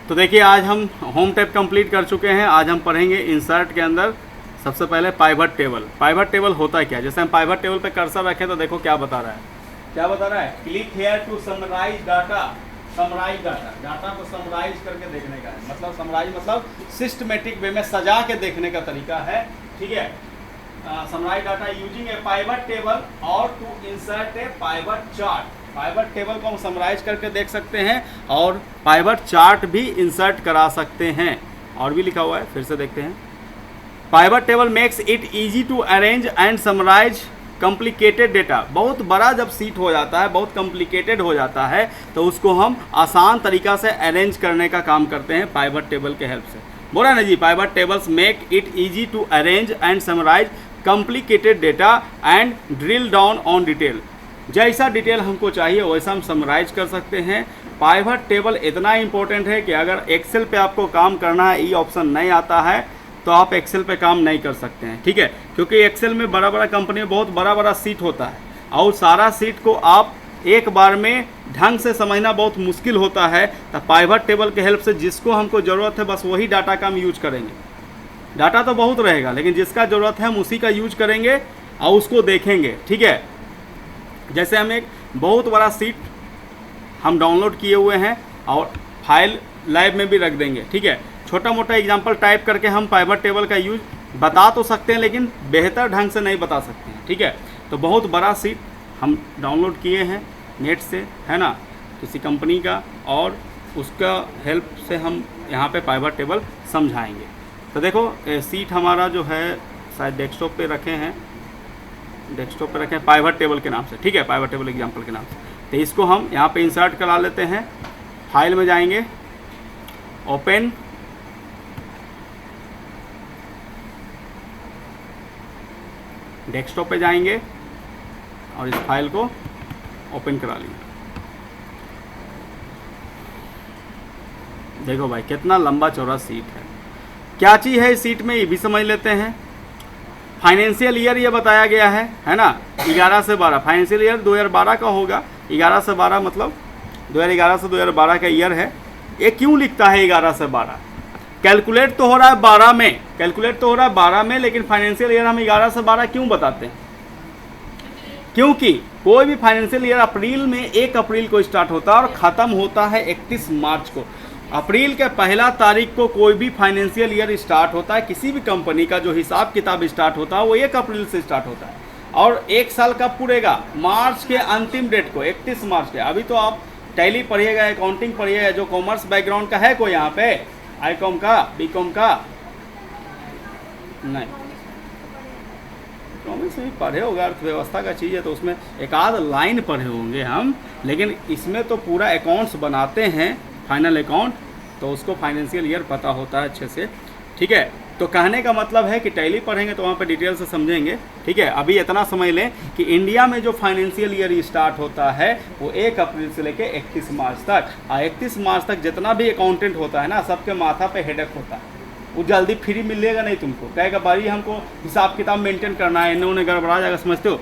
तो देखिए आज हम होम टैब कंप्लीट कर चुके हैं। आज हम पढ़ेंगे इंसर्ट के अंदर सबसे पहले पाइवट टेबल। पाइवट टेबल होता है क्या? जैसे हम पाइवट टेबल पे कर्सर रखें तो देखो क्या बता रहा है, क्या बता रहा है, click here to summarize data. Summarize data, data को समराइज करके देखने का है, मतलब समराइज मतलब सिस्टमेटिक वे में सजा के देखने का तरीका है। ठीक है, summarise data using a pivot table और to insert a pivot chart. Pivot table को हम समराइज करके देख सकते हैं और पाइवट चार्ट भी इंसर्ट करा सकते हैं। और भी लिखा हुआ है, फिर से देखते हैं। Pivot table makes it easy to arrange and summarise complicated data. बहुत बड़ा जब सीट हो जाता है, बहुत कॉम्प्लिकेटेड हो जाता है, तो उसको हम आसान तरीका से अरेंज करने का काम करते हैं पाइवट टेबल के हेल्प से। बोला ना जी, pivot tables make it easy to arrange and summarise complicated data and drill down on detail. जैसा डिटेल हमको चाहिए वैसा हम समराइज कर सकते हैं। पाइवट टेबल इतना इंपॉर्टेंट है कि अगर एक्सेल पे आपको काम करना है, ई ऑप्शन नहीं आता है, तो आप एक्सेल पे काम नहीं कर सकते हैं। ठीक है, क्योंकि एक्सेल में बड़ा बड़ा कंपनी में बहुत बड़ा बड़ा सीट होता है और सारा सीट को आप एक बार में ढंग से समझना बहुत मुश्किल होता है। तो पाइवट टेबल के हेल्प से जिसको हमको ज़रूरत है बस वही डाटा का हम यूज करेंगे। डाटा तो बहुत रहेगा लेकिन जिसका ज़रूरत है हम उसी का यूज करेंगे और उसको देखेंगे। ठीक है, जैसे हम एक बहुत बड़ा सीट हम डाउनलोड किए हुए हैं और फाइल लाइव में भी रख देंगे। ठीक है, छोटा मोटा एग्जांपल टाइप करके हम पाइवट टेबल का यूज बता तो सकते हैं लेकिन बेहतर ढंग से नहीं बता सकते हैं। ठीक है, तो बहुत बड़ा सीट हम डाउनलोड किए हैं नेट से, है ना, किसी कंपनी का, और उसका हेल्प से हम यहाँ पे पाइवट टेबल समझाएंगे। तो देखो सीट हमारा जो है शायद डेस्कटॉप पे रखे हैं, डेस्कटॉप पे रखे हैं पाइवट टेबल के नाम से। ठीक है, पाइवट टेबल एग्जाम्पल के नाम से। तो इसको हम यहाँ पे इंसर्ट करा लेते हैं। फाइल में जाएंगे, ओपन, डेस्कटॉप पे जाएंगे और इस फाइल को ओपन करा लेंगे। देखो भाई कितना लंबा चौड़ा सीट है। क्या चीज़ है इस सीट में ये भी समझ लेते हैं। फाइनेंशियल ईयर ये बताया गया है ना, 11 से 12। फाइनेंशियल ईयर 2012 का होगा। 11 से 12 मतलब 2011 से 2012 का ईयर है। ये क्यों लिखता है 11 से 12? कैलकुलेट तो हो रहा है 12 में, कैलकुलेट तो हो रहा है 12 में, लेकिन फाइनेंशियल ईयर हम 11 से 12 क्यों बताते हैं? क्योंकि कोई भी फाइनेंशियल ईयर अप्रैल में 1 अप्रैल को स्टार्ट होता है और ख़त्म होता है 31 मार्च को। अप्रैल के पहला तारीख को कोई भी फाइनेंशियल ईयर स्टार्ट होता है। किसी भी कंपनी का जो हिसाब किताब स्टार्ट होता है वो 1 अप्रैल से स्टार्ट होता है और 1 साल कब पूरेगा? मार्च के अंतिम डेट को, 31 मार्च के। अभी तो आप टैली पढ़िएगा, अकाउंटिंग पढ़िएगा, जो कॉमर्स बैकग्राउंड का है कोई यहाँ पे, आई कॉम का, बी कॉम का नहीं, कॉमर्स में पढ़े होगा, अर्थव्यवस्था का चीज़ है तो उसमें एक आध लाइन पढ़े होंगे हम, लेकिन इसमें तो पूरा अकाउंट्स बनाते हैं, फाइनल अकाउंट, तो उसको फाइनेंशियल ईयर पता होता है अच्छे से। ठीक है, तो कहने का मतलब है कि टैली पढ़ेंगे तो वहाँ पे डिटेल से समझेंगे। ठीक है, अभी इतना समझ लें कि इंडिया में जो फाइनेंशियल ईयर स्टार्ट होता है वो 1 अप्रैल से लेकर 31 मार्च तक, और 31 मार्च तक जितना भी अकाउंटेंट होता है ना, सबके माथा पे हेडेक होता है। वो जल्दी फ्री मिलेगा नहीं तुमको, कहेगा भाई हमको हिसाब किताब मेंटेन करना है, इन्होंने गड़बड़ा जाएगा। समझते हो,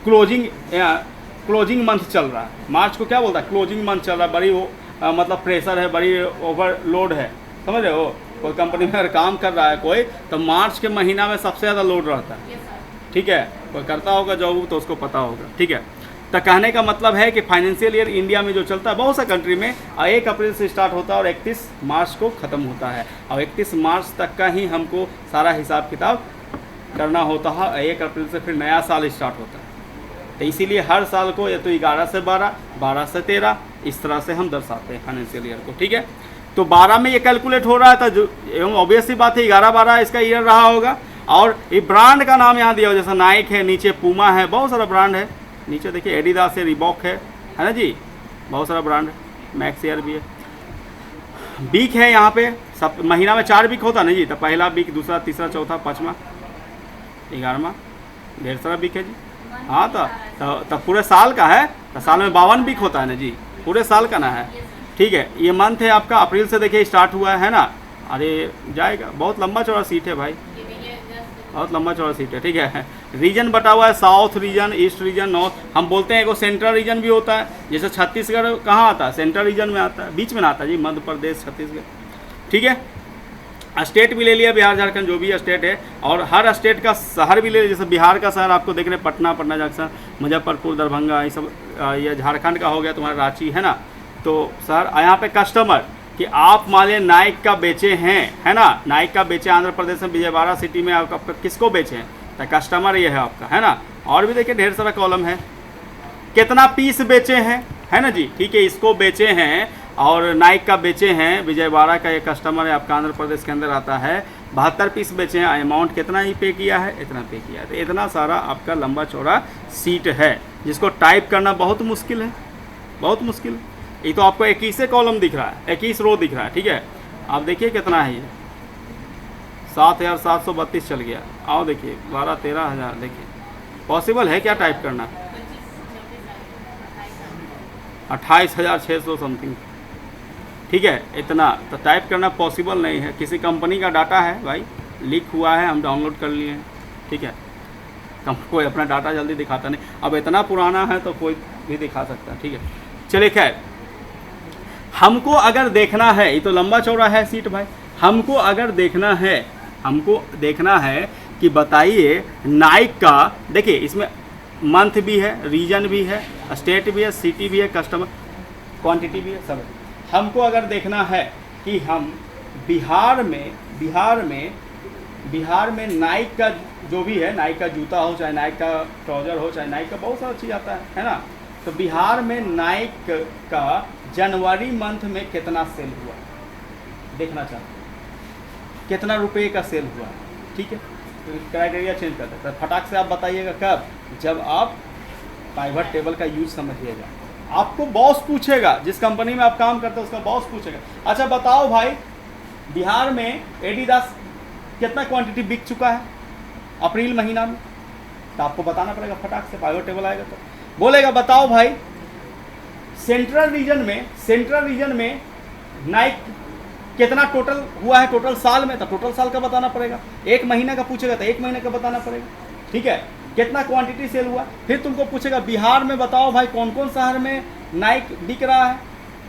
क्लोजिंग मंथ चल रहा है, मार्च को क्या बोलता है, क्लोजिंग मंथ चल रहा है, बड़ी वो मतलब प्रेशर है, बड़ी ओवरलोड है। समझ रहे हो, कोई कंपनी में अगर काम कर रहा है कोई, तो मार्च के महीना में सबसे ज़्यादा लोड रहता है। ठीक है, कोई करता होगा जॉब तो उसको पता होगा। ठीक है, तो कहने का मतलब है कि फाइनेंशियल ईयर इंडिया में जो चलता है बहुत सा कंट्री में 1 अप्रैल से स्टार्ट होता है और 31 मार्च को ख़त्म होता है, और 31 मार्च तक का ही हमको सारा हिसाब किताब करना होता है। 1 अप्रैल से फिर नया साल स्टार्ट होता है, तो इसीलिए हर साल को या तो 11 से 12, 12 से 13, इस तरह से हम दर्शाते हैं फाइनेंशियल ईयर को। ठीक है, तो 12 में ये कैलकुलेट हो रहा है, तो एवं ऑब्वियस सी बात है 11-12 इसका ईयर रहा होगा। और ये ब्रांड का नाम यहाँ दिया हो, जैसा नाइक है, नीचे पूमा है, बहुत सारा ब्रांड है। नीचे देखिए एडिडास है, रिबॉक है ना जी, बहुत सारा ब्रांड है, मैक्स एयर भी है। वीक है यहाँ पे, सब महीना में 4 वीक होता है ना जी, तो पहला वीक, दूसरा, तीसरा, चौथा, 5वां, 11वां, ढेर सारा वीक है जी। हाँ, तो पूरे साल का है, तो साल में 52 वीक होता है ना जी, पूरे साल का ना है। ठीक है, ये मंथ है आपका अप्रैल से देखिए स्टार्ट हुआ है ना। अरे जाएगा, बहुत लंबा चौड़ा सीट है भाई, बहुत लंबा चौड़ा सीट है। ठीक है, रीजन बटा हुआ है, south region, east region, north. हम बोलते हैं को सेंट्रल रीजन भी होता है, जैसे छत्तीसगढ़ कहाँ आता है, सेंट्रल रीजन में आता है, बीच में ना आता है जी, मध्य प्रदेश, छत्तीसगढ़। ठीक है। स्टेट भी ले लिया, बिहार झारखंड जो भी स्टेट है, और हर स्टेट का शहर भी ले लिया। जैसे बिहार का शहर आपको देख रहे हैं पटना, पटना जंक्शन, मुजफ्फरपुर, दरभंगा, ये सब। ये झारखंड का हो गया तुम्हारा रांची, है ना। तो शहर यहाँ पे कस्टमर कि आप मान लीजिए नाइक का बेचे हैं, है ना, नाइक का बेचे आंध्र प्रदेश में विजयवाड़ा सिटी में, आपका किसको बेचे हैं, तो कस्टमर ये है आपका, है ना। और भी देखिए ढेर सारा कॉलम है, कितना पीस बेचे हैं, है ना जी, ठीक है, इसको बेचे हैं, और नाइक का बेचे हैं, विजयवाड़ा का ये कस्टमर है आपका आंध्र प्रदेश के अंदर आता है, 72 पीस बेचे हैं, अमाउंट कितना ही पे किया है, इतना पे किया है। तो इतना सारा आपका लंबा चौड़ा सीट है जिसको टाइप करना बहुत मुश्किल है, बहुत मुश्किल। ये तो आपको 21 कॉलम दिख रहा है, 21 रो दिख रहा है, ठीक है। आप देखिए कितना है ये, 7,732 चल गया। आओ देखिए 12-13 हज़ार, देखिए पॉसिबल है क्या टाइप करना, 28,600 समथिंग, ठीक है। इतना तो टाइप करना पॉसिबल नहीं है। किसी कंपनी का डाटा है भाई, लीक हुआ है, हम डाउनलोड कर लिए हैं, ठीक है। कोई अपना डाटा जल्दी दिखाता नहीं, अब इतना पुराना है तो कोई भी दिखा सकता है, ठीक है। चलिए खैर, हमको अगर देखना है, ये तो लंबा चौड़ा है सीट भाई, हमको अगर देखना है, हमको देखना है कि बताइए नाइक का, देखिए इसमें मंथ भी है, रीजन भी है, स्टेट भी है, सिटी भी है, कस्टमर क्वांटिटी भी है, सब है। हमको अगर देखना है कि हम बिहार में नाइक का जो भी है, नाइक का जूता हो, चाहे नाइक का ट्राउजर हो, चाहे नाइक का बहुत सारा चीज़ आता है ना। तो बिहार में नाइक का जनवरी मंथ में कितना सेल हुआ देखना चाहते हैं, कितना रुपए का सेल हुआ, ठीक है। तो क्राइटेरिया चेंज कर देता है, फटाक से आप बताइएगा कब, जब आप पाइवट टेबल का यूज समझिएगा। आपको बॉस पूछेगा, जिस कंपनी में आप काम करते हैं उसका बॉस पूछेगा, अच्छा बताओ भाई बिहार में एडिडास कितना क्वांटिटी बिक चुका है अप्रैल महीना में, तो आपको बताना पड़ेगा फटाक से, पाइवट टेबल आएगा तो बोलेगा बताओ भाई सेंट्रल रीजन में नाइक कितना टोटल हुआ है टोटल साल में, तो टोटल साल का बताना पड़ेगा। एक महीने का पूछेगा तो एक महीने का बताना पड़ेगा, ठीक है। कितना क्वांटिटी सेल हुआ, फिर तुमको पूछेगा बिहार में बताओ भाई कौन कौन शहर में नाइक बिक रहा है,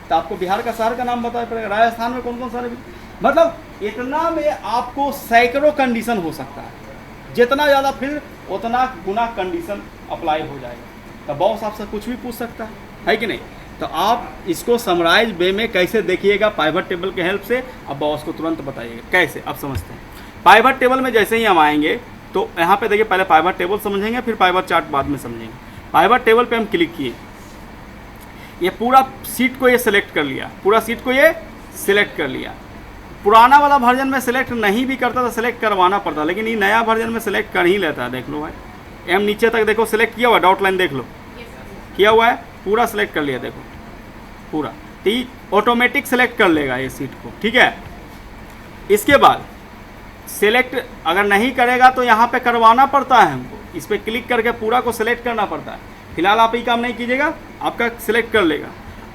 तो आपको बिहार का शहर का नाम बताना पड़ेगा। राजस्थान में कौन कौन शहर बिक, मतलब इतना में आपको सैकड़ों कंडीशन हो सकता है, जितना ज़्यादा फिर उतना गुना कंडीशन अप्लाई हो जाएगा। तो बॉस आपसे कुछ भी पूछ सकता है कि नहीं। तो आप इसको समराइज वे में कैसे देखिएगा पाइवट टेबल के हेल्प से, अब बॉस को तुरंत बताइएगा कैसे। अब समझते हैं पाइवट टेबल में जैसे ही हम आएंगे तो यहाँ पे देखिए पहले पाइवट टेबल समझेंगे, फिर पाइवट चार्ट बाद में समझेंगे। पाइवट टेबल पे हम क्लिक किए, ये पूरा सीट को ये सिलेक्ट कर लिया, पूरा सीट को ये सिलेक्ट कर लिया। पुराना वाला वर्जन में सिलेक्ट नहीं भी करता था, सिलेक्ट करवाना पड़ता, लेकिन ये नया वर्जन में सिलेक्ट कर ही लेता है। देख लो भाई, एम नीचे तक देखो सिलेक्ट किया हुआ, डॉट लाइन देख लो किया हुआ है, पूरा सिलेक्ट कर लिया, देखो पूरा, तो ऑटोमेटिक सिलेक्ट कर लेगा ये सीट को, ठीक है। इसके बाद सिलेक्ट अगर नहीं करेगा तो यहाँ पे करवाना पड़ता है हमको, इस पर क्लिक करके पूरा को सिलेक्ट करना पड़ता है। फिलहाल आप ये काम नहीं कीजिएगा, आपका सिलेक्ट कर लेगा।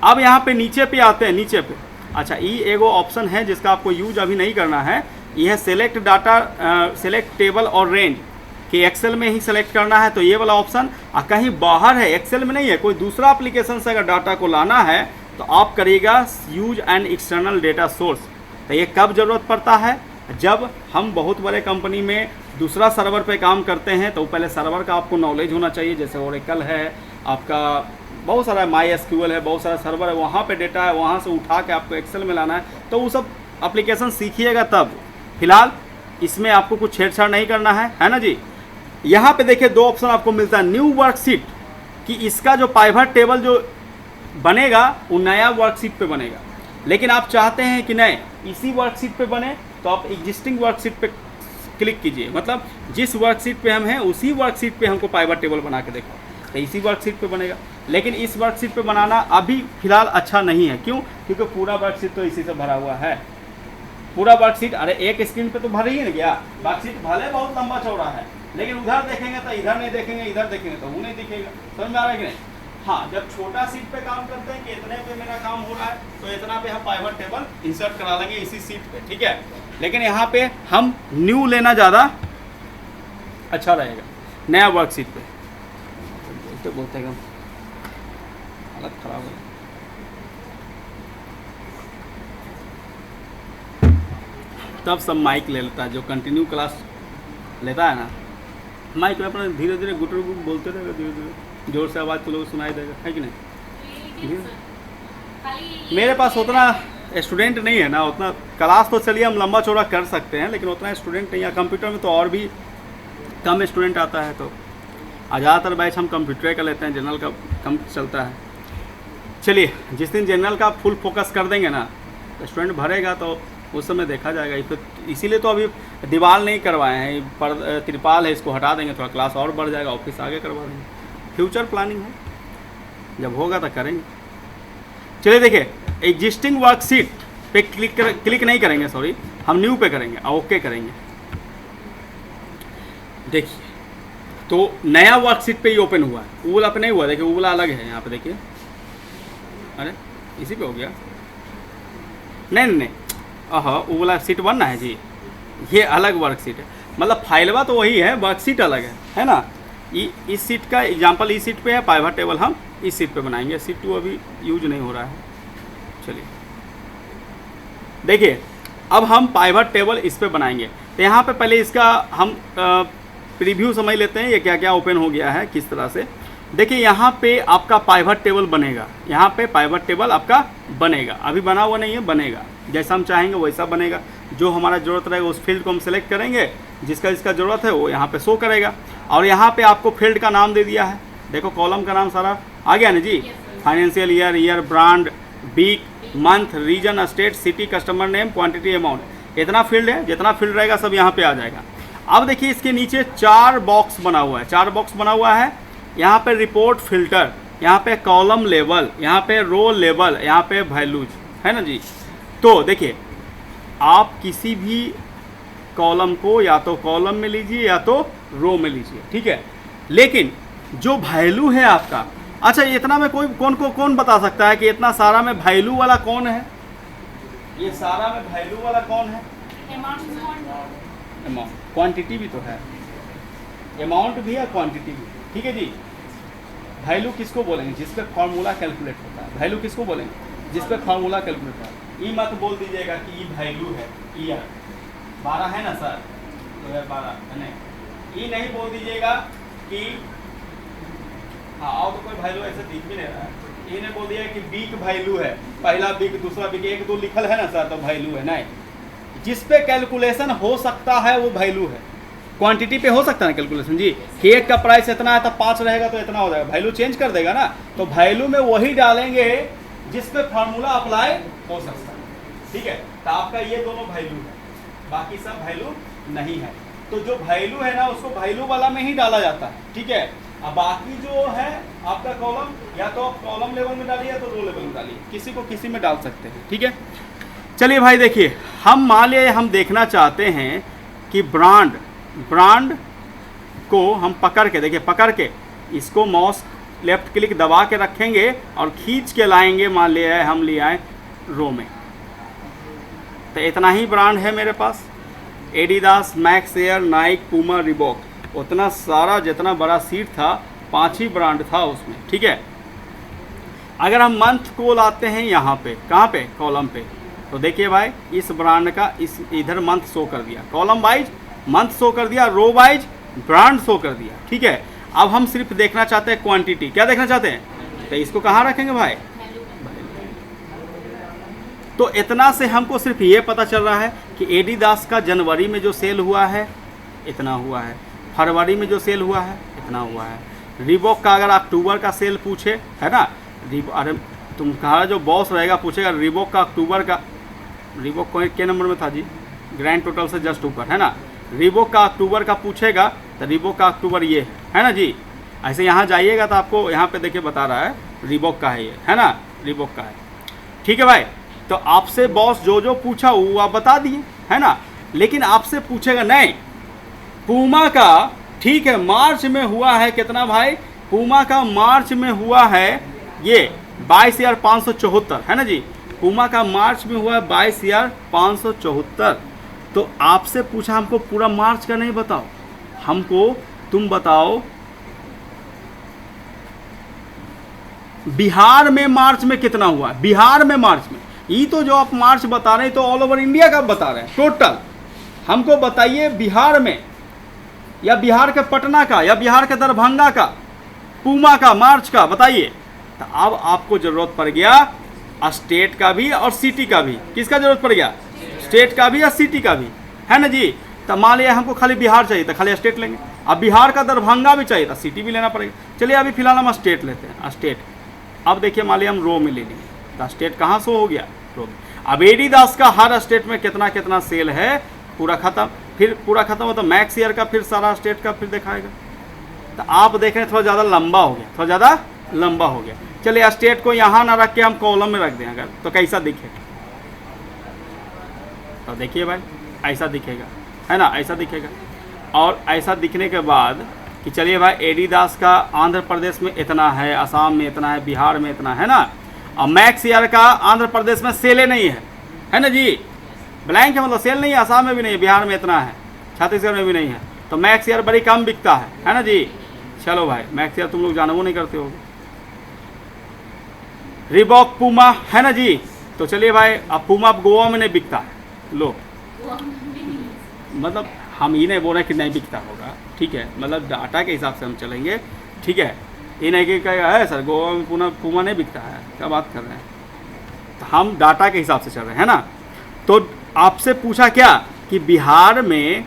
अब यहाँ पे नीचे पे आते हैं, नीचे पे अच्छा ये एगो ऑप्शन है जिसका आपको यूज अभी नहीं करना है, यह सेलेक्ट डाटा, सेलेक्ट टेबल और रेंज कि एक्सेल में ही सेलेक्ट करना है, तो ये वाला ऑप्शन कहीं बाहर है, एक्सेल में नहीं है, कोई दूसरा एप्लीकेशन से अगर डाटा को लाना है तो आप करिएगा use an external data source. तो ये कब ज़रूरत पड़ता है, जब हम बहुत बड़े कंपनी में दूसरा सर्वर पे काम करते हैं, तो पहले सर्वर का आपको नॉलेज होना चाहिए। जैसे ओरेकल है आपका, बहुत सारा MySQL है, बहुत सारा सर्वर है, वहाँ पे डेटा है, वहाँ से उठा के आपको एक्सेल में लाना है, तो वो सब एप्लीकेशन सीखिएगा तब। फिलहाल इसमें आपको कुछ छेड़छाड़ नहीं करना है ना जी। यहाँ पे देखिए दो ऑप्शन आपको मिलता है, न्यू वर्कशीट कि इसका जो पाइवट टेबल जो बनेगा वो नया वर्कशीट पे बनेगा, लेकिन आप चाहते हैं कि नहीं इसी वर्कशीट पे बने, तो आप एग्जिस्टिंग वर्कशीट पे क्लिक कीजिए, मतलब जिस वर्कशीट पे हम हैं उसी वर्कशीट पे हमको पाइवट टेबल बना के देखो, तो इसी वर्कशीट पे बनेगा। लेकिन इस वर्कशीट पे बनाना अभी फिलहाल अच्छा नहीं है, क्यों, क्योंकि पूरा वर्कशीट तो इसी से भरा हुआ है, पूरा वर्कशीट। अरे एक स्क्रीन पे तो भर ही नहीं गया, वर्कशीट भले बहुत लंबा चौड़ा है, लेकिन उधर देखेंगे तो इधर नहीं देखेंगे, इधर देखेंगे तो वो नहीं दिखेगा, समझ में आ रहा है कि नहीं। हाँ, जब छोटा सीट पे काम करते हैं कि इतने पे मेरा काम हो रहा है, तो इतना पे हम पाइवट टेबल इंसर्ट करा लेंगे इसी सीट पे, ठीक है। लेकिन यहाँ पे हम न्यू लेना ज़्यादा अच्छा रहेगा, नया वर्कशीट पे। बोलते बोलते हम हालत खराब है। तब सब माइक ले लेता है, जो कंटिन्यू क्लास लेता है ना, माइक में अपना धीरे धीरे गुटर गुट बोलते रहेगा, धीरे धीरे जोर से आवाज़ तो लोग सुनाई देगा, है कि नहीं। मेरे पास उतना स्टूडेंट नहीं है ना, उतना क्लास तो चलिए हम लंबा चौड़ा कर सकते हैं, लेकिन उतना स्टूडेंट नहीं है। कंप्यूटर में तो और भी कम स्टूडेंट आता है, तो ज़्यादातर बैच हम कंप्यूटर का लेते हैं, जनरल का कम चलता है। चलिए, जिस दिन जनरल का फुल फोकस कर देंगे ना, स्टूडेंट भरेगा तो उस समय देखा जाएगा। फिर इसीलिए तो अभी दीवार नहीं करवाए हैं, पर तिरपाल है, इसको हटा देंगे, थोड़ा क्लास और बढ़ जाएगा, ऑफिस आगे करवा देंगे। फ्यूचर प्लानिंग है, जब होगा तो करेंगे। चलिए देखिए, एग्जिस्टिंग वर्कशीट पे क्लिक नहीं करेंगे, सॉरी, हम न्यू पे करेंगे, ओके करेंगे। देखिए, तो नया वर्कशीट पे ही ओपन हुआ है, वो वाला पे नहीं हुआ। देखिए, वो वाला अलग है, यहाँ पे देखिए, अरे इसी पे हो गया, नहीं, वो वाला सीट 1 ना है जी, ये अलग वर्कशीट है, मतलब फाइलवा तो वही है, वर्कशीट अलग है ना। इस सीट का एग्जांपल इस सीट पे है, पाइवट टेबल हम इस सीट पे बनाएंगे, सीट 2 अभी यूज नहीं हो रहा है। चलिए देखिए, अब हम पाइवट टेबल इस पे बनाएंगे, तो यहाँ पे पहले इसका हम प्रीव्यू समझ लेते हैं, ये क्या क्या ओपन हो गया है किस तरह से। देखिए, यहाँ पे आपका पाइवट टेबल बनेगा, यहाँ पे पाइवट टेबल आपका बनेगा, अभी बना हुआ नहीं है, बनेगा, जैसा हम चाहेंगे वैसा बनेगा। जो हमारा ज़रूरत रहेगा उस फील्ड को हम सेलेक्ट करेंगे, जिसका जिसका ज़रूरत है वो यहाँ पे शो करेगा। और यहाँ पे आपको फील्ड का नाम दे दिया है, देखो कॉलम का नाम सारा आ गया ना जी, financial year, brand, week, month, region, state, city, customer name, quantity, amount, इतना फील्ड है, जितना फील्ड रहेगा सब यहाँ पे आ जाएगा। अब देखिए, इसके नीचे 4 बॉक्स बना हुआ है, 4 बॉक्स बना हुआ है। यहाँ पे रिपोर्ट फिल्टर, यहाँ पे कॉलम लेवल, यहाँ पे रो लेवल, यहाँ पे वैल्यूज, है ना जी। तो देखिए, आप किसी भी कॉलम को या तो कॉलम में लीजिए या तो रो में लीजिए, ठीक है। लेकिन जो वैल्यू है आपका, अच्छा इतना में कौन बता सकता है कि इतना सारा में वैल्यू वाला कौन है? ये सारा में वैल्यू वाला कौन है? अमाउंट, क्वांटिटी भी तो है, अमाउंट भी है, क्वांटिटी भी, ठीक है जी। वैल्यू किसको बोलेंगे? जिस पे फॉर्मूला कैलकुलेट होता है। वैल्यू किसको बोलेंगे? जिस पे फॉर्मूला कैलकुलेट होता है। ये मत बोल दीजिएगा कि ये वैल्यू है, ईयर 12 है ना सर, 2012 है नहीं, ये नहीं बोल दीजिएगा कि हाँ और तो कोई वैल्यू ऐसे दिख भी नहीं रहा है। ये नहीं बोल दिया कि वीक वैल्यू है, पहला वीक दूसरा वीक, 1 2 लिखल है ना सर तो वैल्यू है, नहीं। जिस पे कैलकुलेशन हो सकता है वो वैल्यू है। क्वांटिटी पे हो सकता है ना कैलकुलेशन जी, कि एक का प्राइस इतना है तो 5 रहेगा तो इतना हो जाएगा, वैल्यू चेंज कर देगा ना। तो वैल्यू में वही डालेंगे जिस पे फार्मूला अप्लाई हो सकता है, ठीक है। तो आपका ये दोनों वैल्यू है, बाकी सब वैल्यू नहीं है। तो जो वैल्यू है ना उसको वैल्यू वाला में ही डाला जाता है, ठीक है। अब बाकी जो है आपका कॉलम, या तो आप कॉलम लेवल में डालिए या तो रो लेवल में डालिए, किसी को किसी में डाल सकते हैं, ठीक है। चलिए भाई देखिए, हम मान लिया हम देखना चाहते हैं कि ब्रांड को हम पकड़ के, देखिए पकड़ के इसको माउस लेफ्ट क्लिक दबा के रखेंगे और खींच के लाएंगे, मान लिया हम ले आए रो में। तो इतना ही ब्रांड है मेरे पास, Adidas, Max Air, Nike, Puma, Reebok, उतना सारा जितना बड़ा सीट था 5 ही ब्रांड था उसमें, ठीक है। अगर हम मंथ को लाते हैं यहाँ पे, कहाँ पे? कॉलम पे। तो देखिए भाई, इस ब्रांड का इस इधर मंथ शो कर दिया, कॉलम वाइज मंथ शो कर दिया, रो वाइज ब्रांड शो कर दिया, ठीक है। अब हम सिर्फ देखना चाहते हैं क्वांटिटी, क्या देखना चाहते हैं? तो इसको कहाँ रखेंगे भाई? तो इतना से हमको सिर्फ ये पता चल रहा है कि एडिडास का जनवरी में जो सेल हुआ है इतना हुआ है, फरवरी में जो सेल हुआ है इतना हुआ है। रिबॉक का अगर अक्टूबर का सेल पूछे, है ना, अरे तुम्हारा जो बॉस रहेगा पूछेगा रिबॉक का अक्टूबर का, रिबॉक को के नंबर में था जी? ग्रैंड टोटल से जस्ट ऊपर, है ना। रिबॉक का अक्टूबर का पूछेगा तो रिबॉक का अक्टूबर ये है ना जी। ऐसे यहाँ जाइएगा तो आपको यहाँ पे देखिए बता रहा है रिबॉक का है ये, है ना, रिबॉक का है, ठीक है भाई। तो आपसे बॉस जो जो पूछा वो आप बता दिए, है ना। लेकिन आपसे पूछेगा नहीं, पूमा का, ठीक है, मार्च में हुआ है कितना भाई? पूमा का मार्च में हुआ है ये 22,574, है ना जी। पूमा का मार्च में हुआ है 22,574। तो आपसे पूछा हमको पूरा मार्च का नहीं बताओ, हमको तुम बताओ बिहार में मार्च में कितना हुआ है, बिहार में मार्च में। ये तो जो आप मार्च बता रहे हैं तो ऑल ओवर इंडिया का बता रहे हैं, टोटल हमको बताइए बिहार में, या बिहार के पटना का, या बिहार के दरभंगा का, पूमा का, मार्च का, बताइए। तो अब आपको ज़रूरत पड़ गया स्टेट का भी और सिटी का भी। किसका ज़रूरत पड़ गया? स्टेट का भी या सिटी का भी, है ना जी। तो मान लिया हमको खाली बिहार चाहिए तो खाली स्टेट लेंगे, अब बिहार का दरभंगा भी चाहिए तो सिटी भी लेना पड़ेगा। चलिए अभी फिलहाल हम स्टेट लेते हैं, स्टेट। अब देखिए मान लिया हम रो में ले लेंगे, तो स्टेट कहाँ शो हो गया? रो में। अब एडिडास का हर स्टेट में कितना कितना सेल है, पूरा खत्म। फिर पूरा खत्म हो तो मैक्स ईयर का फिर सारा स्टेट का फिर दिखाएगा। तो आप देख रहे हैं थोड़ा ज़्यादा लंबा हो गया, थोड़ा ज़्यादा लंबा हो गया। चलिए स्टेट को यहाँ ना रख के हम कॉलम में रख दें अगर, तो कैसा दिखेगा? तो देखिए भाई ऐसा दिखेगा, है ना, ऐसा दिखेगा। और ऐसा दिखने के बाद कि चलिए भाई एडिडास का आंध्र प्रदेश में इतना है, असम में इतना है, बिहार में इतना है ना। और मैक्स ईयर का आंध्र प्रदेश में सेले नहीं है ना जी, ब्लैंक है, मतलब सेल नहीं है, असम में भी नहीं है, बिहार में इतना है, छत्तीसगढ़ में भी नहीं है। तो मैक्स ईयर बड़ी कम बिकता है ना जी। चलो भाई मैक्स ईयर तुम लोग जानबो नहीं करते हो। रिबॉक पूमा है ना जी। तो चलिए भाई अब पूमा गोवा में नहीं बिकता है, लो मतलब हम ये नहीं बोल रहे कि नहीं बिकता होगा, ठीक है, मतलब डाटा के हिसाब से हम चलेंगे, ठीक है। ये नहीं कि कहेगा है सर गोवा में पूमा नहीं बिकता है, क्या बात कर रहे हैं। तो हम डाटा के हिसाब से चल रहे हैं ना। तो आपसे पूछा क्या कि बिहार में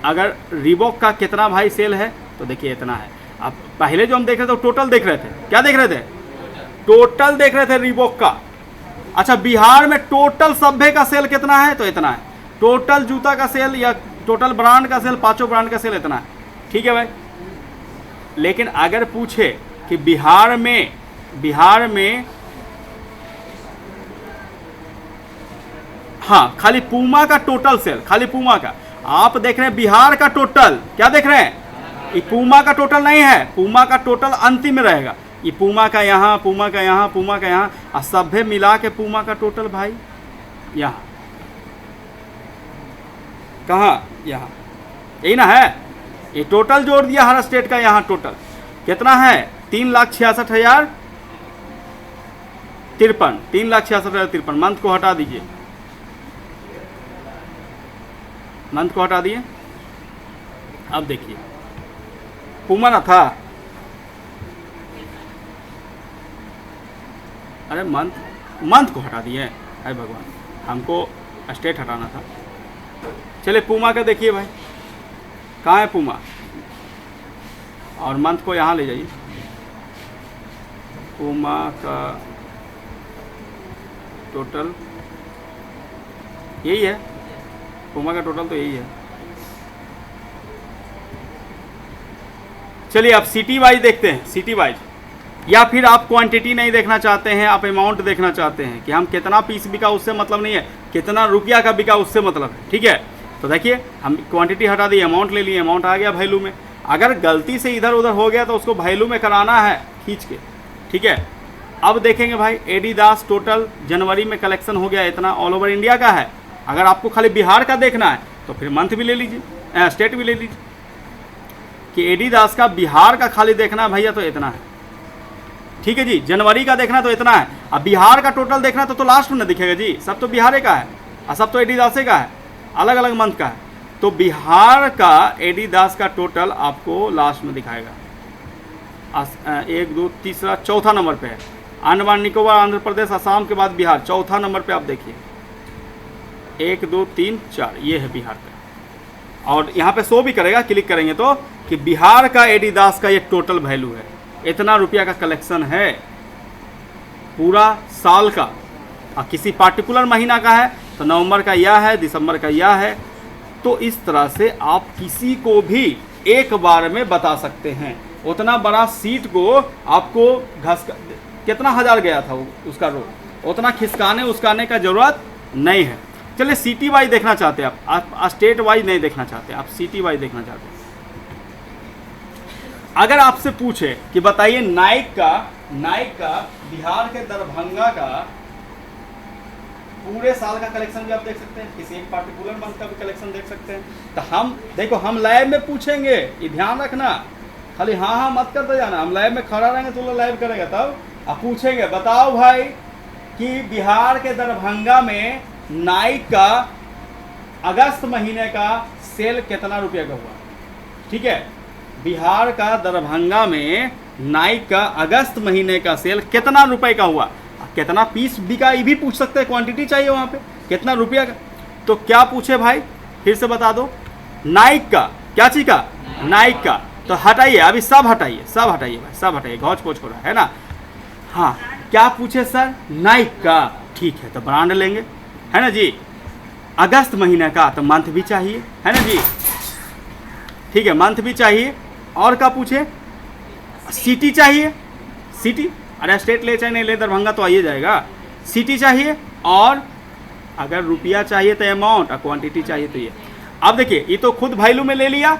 अगर रिबॉक का कितना भाई सेल है, तो देखिए इतना है। अब पहले जो हम देख रहे थे टोटल देख रहे थे, क्या देख रहे थे? टोटल देख रहे थे रिबॉक का। अच्छा बिहार में टोटल सभ्य का सेल कितना है, तो इतना है। टोटल जूता का सेल या टोटल ब्रांड का सेल, पांचों ब्रांड का सेल इतना है, ठीक है भाई। लेकिन अगर पूछे कि बिहार में हाँ खाली पूमा का टोटल सेल, खाली पूमा का आप देख रहे हैं, बिहार का टोटल क्या देख रहे हैं? ये पूमा का टोटल नहीं है, पूमा का टोटल अंतिम में रहेगा। ये पूमा का यहाँ, पूमा का यहाँ, पूमा का यहाँ, और सभ्य मिला के पूमा का टोटल भाई यहाँ, कहाँ? यहाँ, यही ना है। ये टोटल जोड़ दिया हर स्टेट का, यहाँ टोटल कितना है? 3,66,053, 3,66,053। मंथ को हटा दीजिए, मंथ को हटा दिए। अब देखिए पूमा ना था, अरे मंथ को हटा दिए, अरे भगवान हमको स्टेट हटाना था। चलिए पूमा का देखिए भाई, कहाँ है पूमा, और मंथ को यहाँ ले जाइए। पूमा का टोटल यही है, पूमा का टोटल तो यही है। चलिए अब सिटी वाइज देखते हैं, सिटी वाइज। या फिर आप क्वांटिटी नहीं देखना चाहते हैं, आप अमाउंट देखना चाहते हैं कि हम कितना पीस बिका उससे मतलब नहीं है, कितना रुपया का बिका उससे मतलब है, ठीक है। तो देखिए हम क्वांटिटी हटा दी, अमाउंट ले लिए, अमाउंट आ गया वैल्यू में। अगर गलती से इधर उधर हो गया तो उसको वैल्यू में कराना है खींच के, ठीक है। अब देखेंगे भाई एडिडास टोटल जनवरी में कलेक्शन हो गया इतना, ऑल ओवर इंडिया का है। अगर आपको खाली बिहार का देखना है तो फिर मंथ भी ले लीजिए, स्टेट भी ले लीजिए। कि एडिडास का बिहार का खाली देखना है भैया तो इतना है, ठीक है जी। जनवरी का देखना तो इतना है। अब बिहार का टोटल देखना तो लास्ट में ना दिखेगा जी, सब तो बिहार का है और सब तो एडिडास का है, अलग अलग मंथ का है। तो बिहार का एडिडास का टोटल आपको लास्ट में दिखाएगा, 1 2 3 चौथा नंबर पे है। अंडमान निकोबार, आंध्र प्रदेश, असम के बाद बिहार, चौथा नंबर पे आप देखिए 1 2 3 4, ये है बिहार का। और यहाँ पे शो भी करेगा, क्लिक करेंगे तो कि बिहार का एडिडास का ये टोटल वैल्यू है, इतना रुपया का कलेक्शन है पूरा साल का। और किसी पार्टिकुलर महीना का है तो नवंबर का यह है, दिसंबर का यह है। तो इस तरह से आप किसी को भी एक बार में बता सकते हैं। उतना बड़ा सीट को आपको कितना हज़ार गया था उसका रो, उतना खिसकाने उसकाने का ज़रूरत नहीं है। चलिए सिटी वाइज देखना चाहते हैं आप स्टेट वाइज नहीं देखना चाहते, आप सिटी वाइज देखना चाहते हैं। अगर आपसे पूछे कि बताइए नाइक का बिहार के दरभंगा का पूरे साल का कलेक्शन भी आप देख सकते हैं, किसी एक पार्टिकुलर मंथ का भी कलेक्शन देख सकते हैं। तो हम देखो, हम लाइव में पूछेंगे, ये ध्यान रखना, खाली हाँ हाँ मत करते जाना। हम लाइव में खड़ा रहेंगे तो लोग लाइव करेगा, तब आप पूछेंगे बताओ भाई कि बिहार के दरभंगा में नाइक का अगस्त महीने का सेल कितना रुपये का हुआ? ठीक है, बिहार का दरभंगा में नाइक का अगस्त महीने का सेल कितना रुपए का हुआ? कितना पीस बिका ये भी पूछ सकते हैं, क्वांटिटी चाहिए वहाँ पे, कितना रुपया का। तो क्या पूछे भाई, फिर से बता दो। नाइक का, क्या चीज का? नाइक का। तो हटाइए अभी, सब हटाइए, सब हटाइए भाई, सब हटाइए, घौच पोच हो रहा है ना। हाँ, क्या पूछे सर? नाइक का। ठीक है, तो ब्रांड लेंगे, है ना जी। अगस्त महीने का, तो मंथ भी चाहिए, है ना जी। ठीक है, मंथ भी चाहिए। और क्या पूछे? सिटी चाहिए, सिटी। अरे स्टेट ले चाहे नहीं ले, दरभंगा तो आइए जाएगा। सिटी चाहिए, और अगर रुपया चाहिए तो अमाउंट, और क्वांटिटी चाहिए तो ये। अब देखिए, ये तो खुद वैल्यू में ले लिया,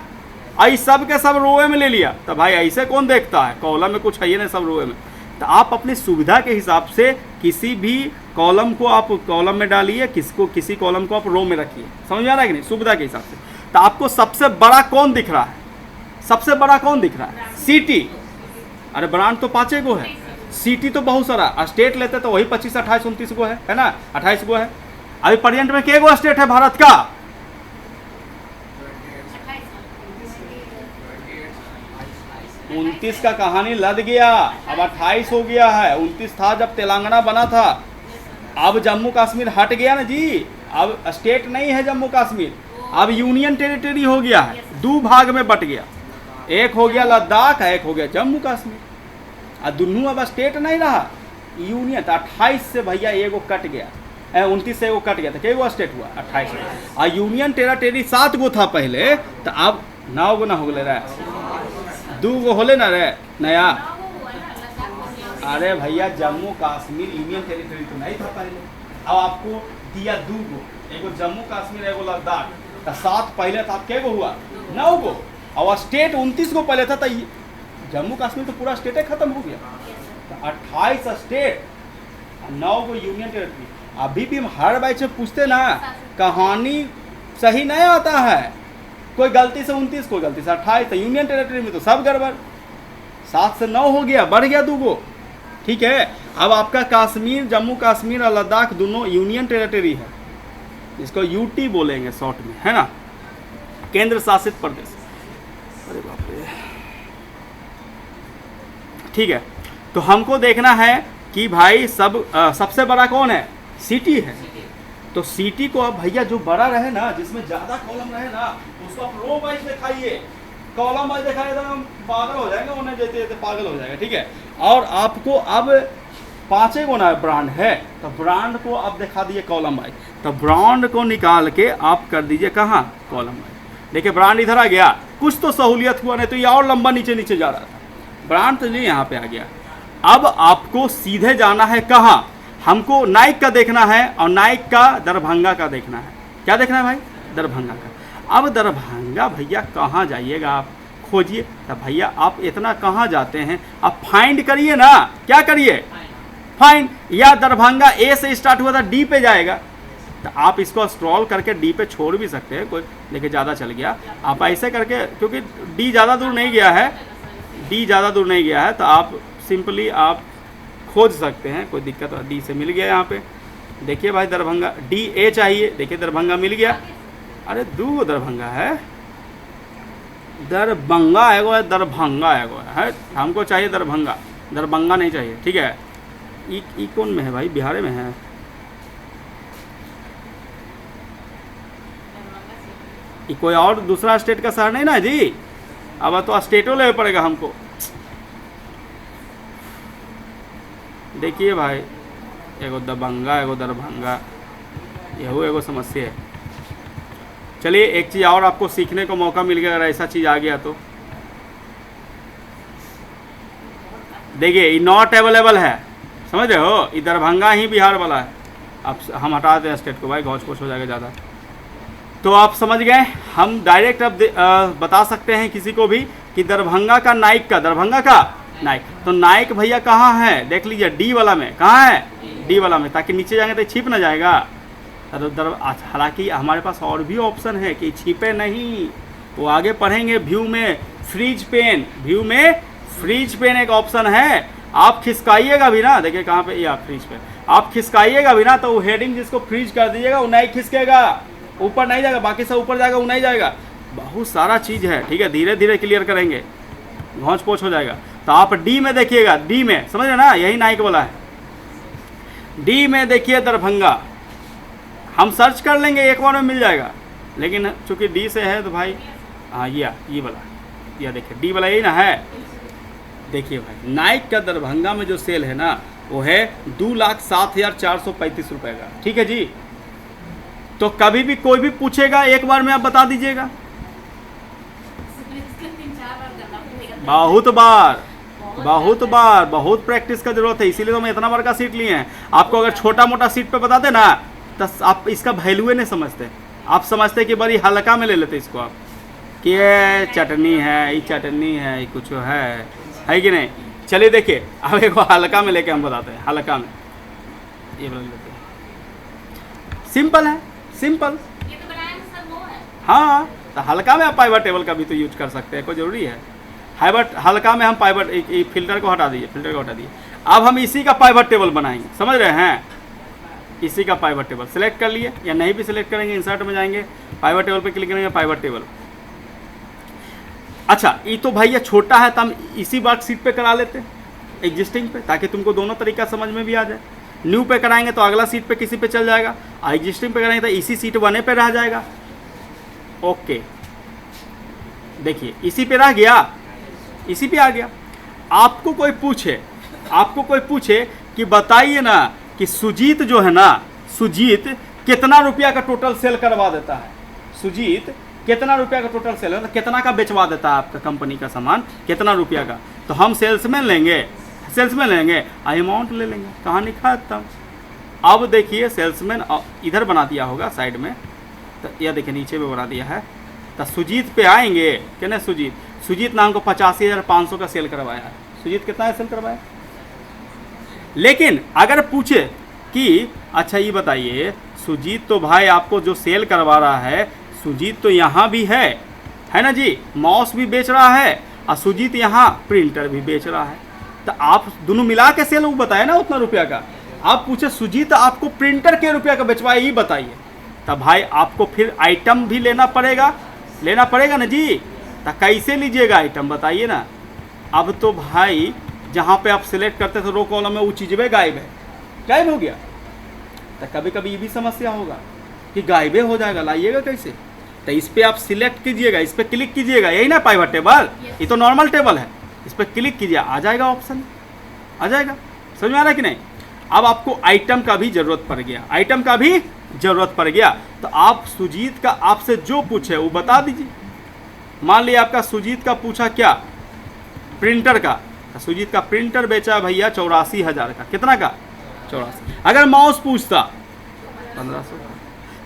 आई सब के सब रोए में ले लिया। तो भाई ऐसे कौन देखता है, कॉलम में कुछ है ही नहीं, सब रोए में। तो आप अपनी सुविधा के हिसाब से किसी भी कॉलम को आप कॉलम में डालिए, किसी कॉलम को आप रो में रखिए। समझ आ रहा है कि नहीं, सुविधा के हिसाब से। तो आपको सबसे बड़ा कौन दिख रहा है? सबसे बड़ा कौन दिख रहा है? सिटी। अरे ब्रांड तो 5 गो है, सिटी तो बहुत सारा। स्टेट लेते तो वही 25, 28, 29 गो है ना, 28 गो है। अभी प्रेजेंट में के गो स्टेट है भारत का? 29 का कहानी लद गया, अब 28 हो गया है। 29 था जब तेलंगाना बना था, अब जम्मू कश्मीर हट गया ना जी। अब स्टेट नहीं है जम्मू कश्मीर, अब यूनियन टेरिटरी हो गया है, 2 भाग में बट गया। एक हो गया लद्दाख, एक हो गया जम्मू कश्मीर। और दोनों अब स्टेट नहीं रहा, यूनियन। तो 28 से भैया एगो कट गया, 29 से एगो कट गया, तो कई गो स्टेट हुआ? 28 में। और यूनियन टेरिटरी 7 गो था पहले, तो अब 9 गो ना हो गए रहे, 2 गो होले ना रे नया। अरे भैया जम्मू कश्मीर यूनियन टेरिटरी तो नहीं था पहले, अब आपको दिया 2 गो, एगो जम्मू कश्मीर, एगो लद्दाख। तो 7 पहले था, अब के गो हुआ? 9 गो। और स्टेट 29 को पहले था, तो जम्मू कश्मीर तो पूरा स्टेट खत्म हो गया। तो 28 स्टेट, 9 गो यूनियन टेरिटरी। अभी भी हम हर बैच में पूछते ना, कहानी सही नहीं आता है। कोई गलती से 29, कोई गलती से 28। तो यूनियन टेरिटरी में तो सब गड़बड़। 7 से 9 हो गया, बढ़ गया 2 गो। ठीक है, अब आपका कश्मीर, जम्मू कश्मीर और लद्दाख दोनों यूनियन टेरिटरी है, इसको यूटी बोलेंगे शॉर्ट में, है ना, केंद्र शासित प्रदेश। अरे बाप रे। ठीक है, तो हमको देखना है कि भाई सबसे बड़ा कौन है? सिटी है। तो सिटी को अब भैया जो बड़ा रहे ना, जिसमें ज्यादा कॉलम रहे ना, उसको आप रो वाइज दिखाइए। कॉलम वाइज दिखाइए तो हम पागल हो जाएंगे, उन्हें देते देते पागल हो जाएगा। ठीक है, और आपको अब 5 गो ना ब्रांड है, तो ब्रांड को आप दिखा दिए कॉलम वाइज। तो ब्रांड को निकाल के आप कर दीजिए कहाँ? Column wise. देखिए ब्रांड इधर आ गया, कुछ तो सहूलियत हुआ, नहीं तो ये और लंबा नीचे नीचे जा रहा था। ब्रांड तो नहीं, यहाँ पे आ गया। अब आपको सीधे जाना है कहाँ? हमको नाइक का देखना है, और नाइक का दरभंगा का देखना है। क्या देखना है भाई? दरभंगा का। अब दरभंगा भैया कहाँ जाइएगा आप? खोजिए। तो भैया आप इतना कहाँ जाते हैं, आप फाइंड करिए ना। क्या करिए? फाइंड। या दरभंगा ए से स्टार्ट हुआ था, डी पे जाएगा, तो आप इसको स्क्रॉल करके डी पे छोड़ भी सकते हैं। कोई देखिए ज़्यादा चल गया, आप ऐसे करके, क्योंकि डी ज़्यादा दूर नहीं गया है, डी ज़्यादा दूर नहीं गया है, तो आप सिंपली आप खोज सकते हैं, कोई दिक्कत। डी से मिल गया यहाँ पे। देखिए भाई दरभंगा, डी ए चाहिए, देखिए दरभंगा मिल गया। अरे 2 दरभंगा है, दरभंगा एगो है, दरभंगा एगो है। हमको चाहिए दरभंगा, दरभंगा नहीं चाहिए। ठीक है, ई कौन में है भाई? बिहार में है। ये कोई और दूसरा स्टेट का शहर नहीं ना जी। अब तो स्टेटों ले पड़ेगा हमको। देखिए भाई, एगो दबंगा, एगो दरभंगा, यहू एगो समस्या है। चलिए एक चीज़ और आपको सीखने को मौका मिल गया, अगर ऐसा चीज़ आ गया तो। देखिए ये नॉट अवेलेबल है, समझ रहे हो? ये दरभंगा ही बिहार वाला है। अब हम हटा दें स्टेट को भाई, घौच पोच हो जाएगा ज़्यादा। तो आप समझ गए, हम डायरेक्ट अब बता सकते हैं किसी को भी कि दरभंगा का नाइक का, दरभंगा का नाइक। तो नाइक भैया कहाँ है? देख लीजिए डी वाला में। कहाँ है? डी वाला में, ताकि नीचे जाएंगे तो छिप ना जाएगा। हालांकि हमारे पास और भी ऑप्शन है कि छिपे नहीं, वो आगे पढ़ेंगे। व्यू में फ्रीज पेन, व्यू में फ्रीज पेन एक ऑप्शन है। आप खिसकाइएगा भी ना, देखिए कहाँ पे, या फ्रीज पेन, आप खिसकाइएगा भी ना, तो वो हेडिंग जिसको फ्रीज कर दीजिएगा वो नहीं खिसकेगा। ऊपर नहीं जाएगा, बाकी सब ऊपर जाएगा, वो नहीं जाएगा। बहुत सारा चीज़ है, ठीक है, धीरे धीरे क्लियर करेंगे, घोंच पोछ हो जाएगा। तो आप डी में देखिएगा, डी में समझ रहे ना, यही नाइक बोला है। डी में देखिए दरभंगा, हम सर्च कर लेंगे, एक बार में मिल जाएगा, लेकिन चूंकि डी से है तो भाई हाँ ये वाला, यह देखिए डी वाला यही ना है। देखिए भाई नाइक का दरभंगा में जो सेल है ना वो है 2,07,435 रुपये का, ठीक है जी। तो कभी भी कोई भी पूछेगा एक बार में आप बता दीजिएगा। बहुत बार बहुत प्रैक्टिस का जरूरत है, इसीलिए तो मैं इतना बार का सीट लिए हैं। आपको अगर छोटा मोटा सीट पे बताते ना तो आप इसका वैल्यू नहीं समझते, आप समझते कि बड़ी हल्का में ले लेते इसको आप, कि ये चटनी है, ये चटनी है, ये कुछ है कि नहीं। चलिए देखिए अब एक हल्का में लेके हम बताते हैं, हल्का में ये बना लेते हैं, सिंपल है, सिंपल। ये तो बनाया सर वो है। हाँ तो हल्का में आप पाइवर टेबल का भी तो यूज कर सकते हैं, कोई ज़रूरी है। हल्का में हम पाइवर फिल्टर को हटा दीजिए, फिल्टर को हटा दिए। अब हम इसी का पाइवर टेबल बनाएंगे, समझ रहे हैं, इसी का पाइवर टेबल सेलेक्ट कर लिए, या नहीं भी सिलेक्ट करेंगे इंसर्ट में जाएंगे, पाइवर टेबल पे क्लिक करेंगे, पाइवर टेबल। अच्छा ये तो भैया छोटा है तो हम इसी वर्कशीट पे करा लेते हैं एग्जिस्टिंग पे, ताकि तुमको दोनों तरीका समझ में भी आ जाए। न्यू पे कराएंगे तो अगला सीट पे किसी पे चल जाएगा, और एग्जिस्टिंग पे कराएंगे तो इसी सीट 1 पे रह जाएगा। ओके देखिए इसी पे रह गया, इसी पे आ गया। आपको कोई पूछे कि बताइए ना कि सुजीत जो है ना, सुजीत कितना रुपया का टोटल सेल करवा देता है, सुजीत कितना रुपया का टोटल सेल है, तो कितना का बेचवा देता है आपका कंपनी का सामान, कितना रुपया का। तो हम सेल्समैन लेंगे, अमाउंट ले लेंगे, कहानी खत्म। अब देखिए सेल्समैन इधर बना दिया होगा साइड में, तो यह देखिए नीचे में बना दिया है। तो सुजीत पे आएंगे कि नहीं, सुजीत नाम को 85,500 का सेल करवाया है। सुजीत कितना सेल करवाया, लेकिन अगर पूछे कि अच्छा ये बताइए सुजीत तो भाई आपको जो सेल करवा रहा है, सुजीत तो यहाँ भी है ना जी, माउस भी बेच रहा है और सुजीत यहाँ प्रिंटर भी बेच रहा है, तो आप दोनों मिला के सेल वो बताए ना उतना रुपया का। आप पूछे सुजीत आपको प्रिंटर के रुपया का बेचवाए, ये बताइए, तब भाई आपको फिर आइटम भी लेना पड़ेगा ना जी। तो कैसे लीजिएगा आइटम बताइए ना। अब तो भाई जहाँ पे आप सिलेक्ट करते थे रो कॉलम में वो चीज़ गायब हो गया। तो कभी कभी ये भी समस्या होगा कि गायबे हो जाएगा, लाइएगा कैसे। तो इस पर आप सिलेक्ट कीजिएगा, इस पर क्लिक कीजिएगा, यही ना पाइवर टेबल, ये तो नॉर्मल टेबल है, इस पर क्लिक कीजिए, आ जाएगा ऑप्शन, आ जाएगा। समझ में आ रहा है कि नहीं। अब आपको आइटम का भी ज़रूरत पड़ गया, तो आप सुजीत का आपसे जो पूछे वो बता दीजिए। मान लिया आपका सुजीत का पूछा क्या, प्रिंटर का, तो सुजीत का प्रिंटर बेचा भैया 84,000 का, कितना का 84। अगर माउस पूछता 1500 का।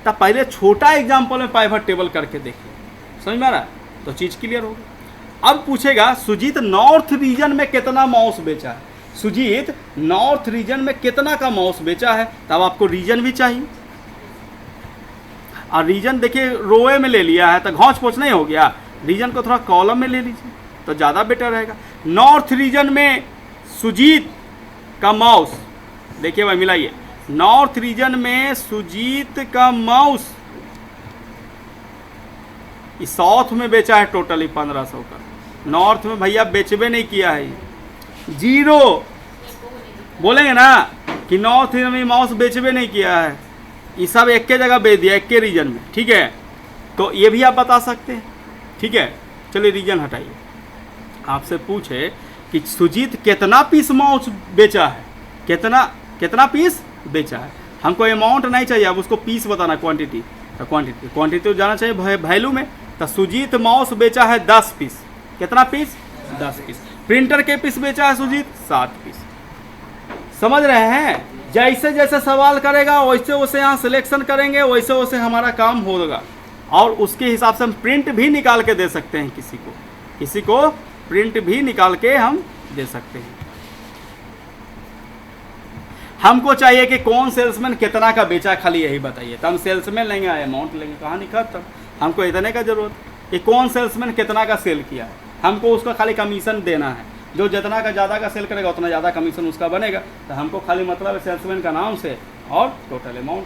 तब पहले छोटा एग्जाम्पल में पाइवर टेबल करके देखिए, समझ में आ रहा है, तो चीज़ क्लियर होगी। अब पूछेगा सुजीत नॉर्थ रीजन में कितना माउस बेचा है, सुजीत नॉर्थ रीजन में कितना का माउस बेचा है, तब आपको रीजन भी चाहिए। और रीजन देखिए रोए में ले लिया है तो घोंच पोछ नहीं हो गया, रीजन को थोड़ा कॉलम में ले लीजिए तो ज़्यादा बेटर रहेगा। नॉर्थ रीजन में सुजीत का माउस, देखिए भाई मिलाइए, नॉर्थ रीजन में सुजीत का माउस इस साउथ में बेचा है टोटली 1500 का, नॉर्थ में भैया बेचबे नहीं किया है, 0 बोलेंगे ना कि नॉर्थ रीजन में माउस बेचबे नहीं किया है, ये सब एक के जगह बेच दिया, एक के रीजन में, ठीक है। तो ये भी आप बता सकते हैं, ठीक है। चलिए रीजन हटाइए। आपसे पूछे कि सुजीत कितना पीस माउस बेचा है, कितना पीस बेचा है, हमको अमाउंट नहीं चाहिए, अब उसको पीस बताना, क्वांटिटी। तो क्वांटिटी तो जाना चाहिए वैल्यू में। तो सुजीत माउस बेचा है 10 पीस, कितना पीस 10 पीस। प्रिंटर के पीस बेचा है सुजीत 7 पीस। समझ रहे हैं, जैसे जैसे सवाल करेगा वैसे वैसे यहाँ सिलेक्शन करेंगे, वैसे वैसे हमारा काम होगा। और उसके हिसाब से हम प्रिंट भी निकाल के दे सकते हैं, किसी को प्रिंट भी निकाल के हम दे सकते हैं। हमको चाहिए कि कौन सेल्समैन कितना का बेचा, खाली यही बताइए, तो हम सेल्समैन लेंगे, अमाउंट लेंगे, कहानी खत्म। हमको इतने का जरूरत कि कौन सेल्समैन कितना का सेल किया है, हमको उसका खाली कमीशन देना है, जो जितना का ज़्यादा का सेल करेगा उतना ज़्यादा कमीशन उसका बनेगा। तो हमको खाली मतलब है सेल्समैन का नाम से और टोटल अमाउंट।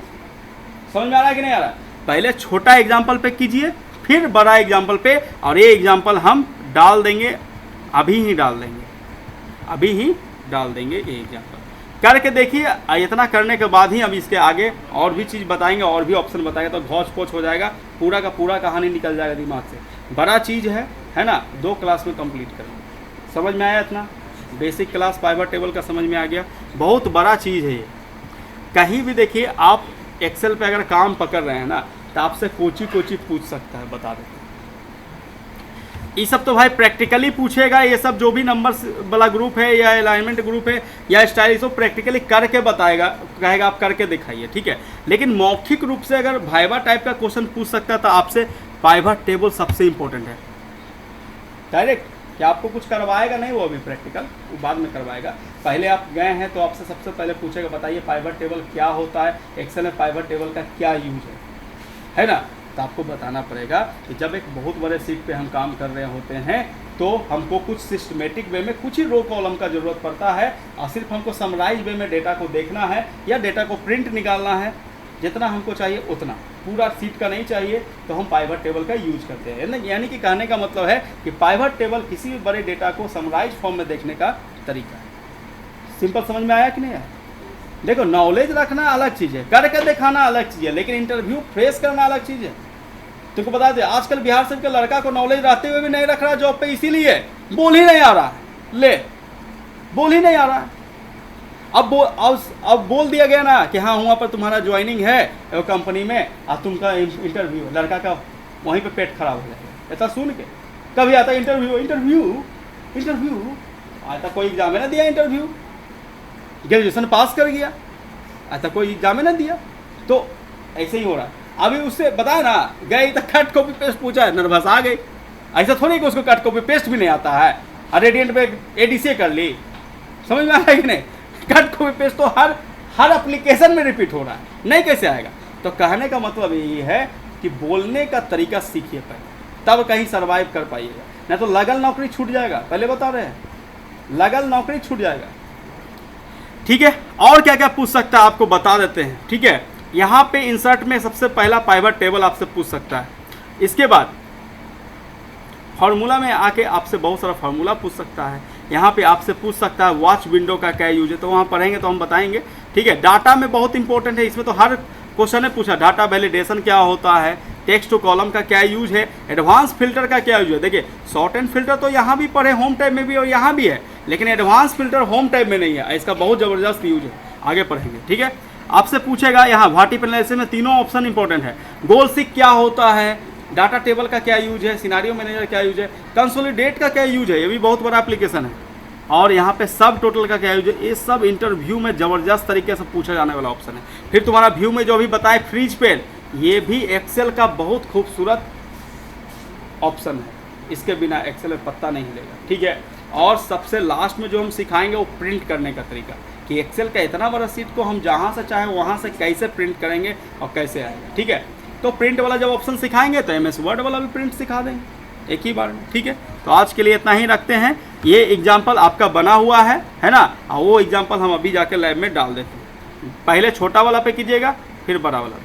समझ में आ रहा है कि नहीं आ रहा है। पहले छोटा एग्जाम्पल पे कीजिए, फिर बड़ा एग्जाम्पल पे, और ये एग्जाम्पल हम डाल देंगे, अभी ही डाल देंगे, अभी ही डाल देंगे ये एग्जाम्पल करके देखिए। इतना करने के बाद ही हम इसके आगे और भी चीज़ बताएंगे, और भी ऑप्शन बताएंगे, तो घोच पोच हो जाएगा, पूरा का पूरा कहानी निकल जाएगा दिमाग से। बड़ा चीज़ है ना, 2 क्लास में कंप्लीट करेंगे। समझ में आया? इतना बेसिक क्लास पाइवट टेबल का समझ में आ गया। बहुत बड़ा चीज़ है ये। कहीं भी देखिए आप एक्सेल पे अगर काम पकड़ रहे हैं ना, तो आपसे कोची पूछ सकता है, बता देते हैं। ये सब तो भाई प्रैक्टिकली पूछेगा, ये सब जो भी नंबर्स वाला ग्रुप है या अलाइनमेंट ग्रुप है या स्टाइल, सब प्रैक्टिकली करके बताएगा, कहेगा आप करके दिखाइए, ठीक है। लेकिन मौखिक रूप से अगर वाइवा टाइप का क्वेश्चन पूछ सकता है तो आपसे पाइवट टेबल सबसे इंपॉर्टेंट है। डायरेक्ट क्या आपको कुछ करवाएगा नहीं, वो अभी प्रैक्टिकल वो बाद में करवाएगा। पहले आप गए हैं तो आपसे सबसे पहले पूछेगा बताइए पाइवट टेबल क्या होता है, एक्सेल में पाइवट टेबल का क्या यूज है ना। तो आपको बताना पड़ेगा कि जब एक बहुत बड़े सीट पे हम काम कर रहे होते हैं तो हमको कुछ सिस्टमेटिक वे में कुछ ही रो कॉलम का ज़रूरत पड़ता है, और सिर्फ हमको समराइज वे में डेटा को देखना है या डेटा को प्रिंट निकालना है, जितना हमको चाहिए उतना, पूरा सीट का नहीं चाहिए, तो हम पाइवट टेबल का यूज करते हैं। यानी कि कहने का मतलब है कि पाइवट टेबल किसी भी बड़े डेटा को समराइज फॉर्म में देखने का तरीका है। सिंपल समझ में आया कि नहीं आया? देखो, नॉलेज रखना अलग चीज़ है, करके दिखाना अलग चीज़ है, लेकिन इंटरव्यू फेस करना अलग चीज़ है। तुमको बता दे, आजकल बिहार से के लड़का को नॉलेज रहते हुए भी नहीं रख रहा जॉब पे, इसीलिए बोल ही नहीं आ रहा है। ले, बोल ही नहीं आ रहा है। अब बोल दिया गया ना कि हाँ वहाँ पर तुम्हारा ज्वाइनिंग है कंपनी में, और तुमका इंटरव्यू, लड़का का वहीं पे पेट खराब हो जाएगा। ऐसा सुन के कभी आता इंटरव्यू आता, कोई एग्जाम ना दिया, इंटरव्यू ग्रेजुएशन पास कर गया, आता कोई एग्जाम ना दिया, तो ऐसे ही हो रहा है। अभी उससे बताया ना, गई तो कट कॉपी पेस्ट पूछा है, नर्वस आ गई। ऐसा थोड़ी कि उसको कट कॉपी पेस्ट भी नहीं आता है, रेडियंट पे एडीसी कर ली। समझ में आया कि नहीं? कट कॉपी पेस्ट तो हर एप्लीकेशन में रिपीट हो रहा है, नहीं कैसे आएगा? तो कहने का मतलब यही है कि बोलने का तरीका सीखिए पहले, तब कहीं सर्वाइव कर पाइएगा, नहीं तो लगल नौकरी छूट जाएगा। पहले बता रहे हैं, लगल नौकरी छूट जाएगा। ठीक है, और क्या क्या पूछ सकता है आपको बता देते हैं। ठीक है, यहाँ पे इंसर्ट में सबसे पहला पाइवट टेबल आपसे पूछ सकता है। इसके बाद फार्मूला में आके आपसे बहुत सारा फार्मूला पूछ सकता है। यहाँ पे आपसे पूछ सकता है वॉच विंडो का क्या यूज है, तो वहाँ पढ़ेंगे तो हम बताएंगे। ठीक है, डाटा में बहुत इंपॉर्टेंट है, इसमें तो हर क्वेश्चन ने पूछा, डाटा वैलिडेशन क्या होता है, टेक्स्ट टू कॉलम का क्या यूज है, एडवांस फिल्टर का क्या यूज है। देखिए, शॉर्ट एंड फिल्टर तो यहाँ भी पढ़े, होम टाइप में भी और यहाँ भी है, लेकिन एडवांस फिल्टर होम टाइप में नहीं है, इसका बहुत ज़बरदस्त यूज है, आगे पढ़ेंगे। ठीक है, आपसे पूछेगा यहाँ वर्टिकल एनालिसिस में तीनों ऑप्शन इंपॉर्टेंट है। गोल सीक क्या होता है, डाटा टेबल का क्या यूज है, सिनारियो मैनेजर क्या यूज है, कंसोलिडेट का क्या यूज है, ये भी बहुत बड़ा एप्लीकेशन है, और यहाँ पे सब टोटल का क्या यूज है। ये सब इंटरव्यू में ज़बरदस्त तरीके से पूछा जाने वाला ऑप्शन है। फिर तुम्हारा व्यू में जो भी बताए फ्रीज पेन, ये भी एक्सेल का बहुत खूबसूरत ऑप्शन है, इसके बिना एक्सेल में पत्ता नहीं हिलेगा। ठीक है, और सबसे लास्ट में जो हम सिखाएंगे वो प्रिंट करने का तरीका, कि एक्सेल का इतना बड़ा सीट को हम जहाँ से चाहें वहाँ से कैसे प्रिंट करेंगे और कैसे आएगा। ठीक है, तो प्रिंट वाला जब ऑप्शन सिखाएंगे तो MS वर्ड वाला भी प्रिंट सिखा देंगे एक ही बार में। ठीक है, तो आज के लिए इतना ही रखते हैं। ये एग्जाम्पल आपका बना हुआ है ना, और वो एग्जाम्पल हम अभी जाके लैब में डाल देते हैं। पहले छोटा वाला पे कीजिएगा, फिर बड़ा वाला।